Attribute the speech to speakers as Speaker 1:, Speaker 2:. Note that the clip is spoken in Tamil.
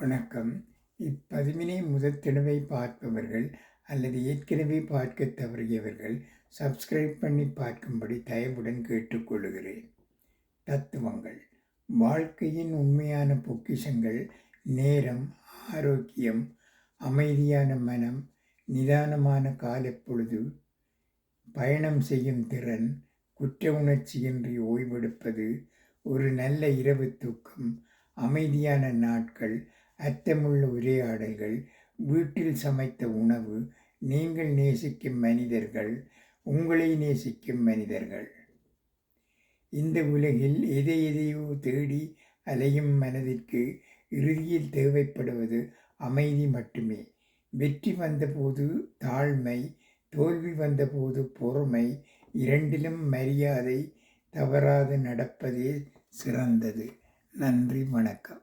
Speaker 1: வணக்கம். இப்பதிவினை முதற் தடவை பார்ப்பவர்கள் அல்லது ஏற்கனவே பார்க்கத் தவறியவர்கள் சப்ஸ்கிரைப் பண்ணி பார்க்கும்படி தயவுடன் கேட்டுக்கொள்கிறேன். தத்துவங்கள். வாழ்க்கையின் உண்மையான பொக்கிஷங்கள் நேரம், ஆரோக்கியம், அமைதியான மனம், நிதானமான காலப்பொழுது, பயணம் செய்யும் திறன், குற்ற உணர்ச்சியின்றி ஓய்வெடுப்பது, ஒரு நல்ல இரவு தூக்கம், அமைதியான நாட்கள், அர்த்தமுள்ள உரையாடல்கள், வீட்டில் சமைத்த உணவு, நீங்கள் நேசிக்கும் மனிதர்கள், உங்களை நேசிக்கும் மனிதர்கள். இந்த உலகில் எதையோ தேடி அலையும் மனதிற்கு இறுதியில் தேவைப்படுவது அமைதி மட்டுமே. வெற்றி வந்தபோது தாழ்மை, தோல்வி வந்தபோது பொறுமை, இரண்டிலும் மரியாதை தவறாது நடப்பதே சிறந்தது. நன்றி, வணக்கம்.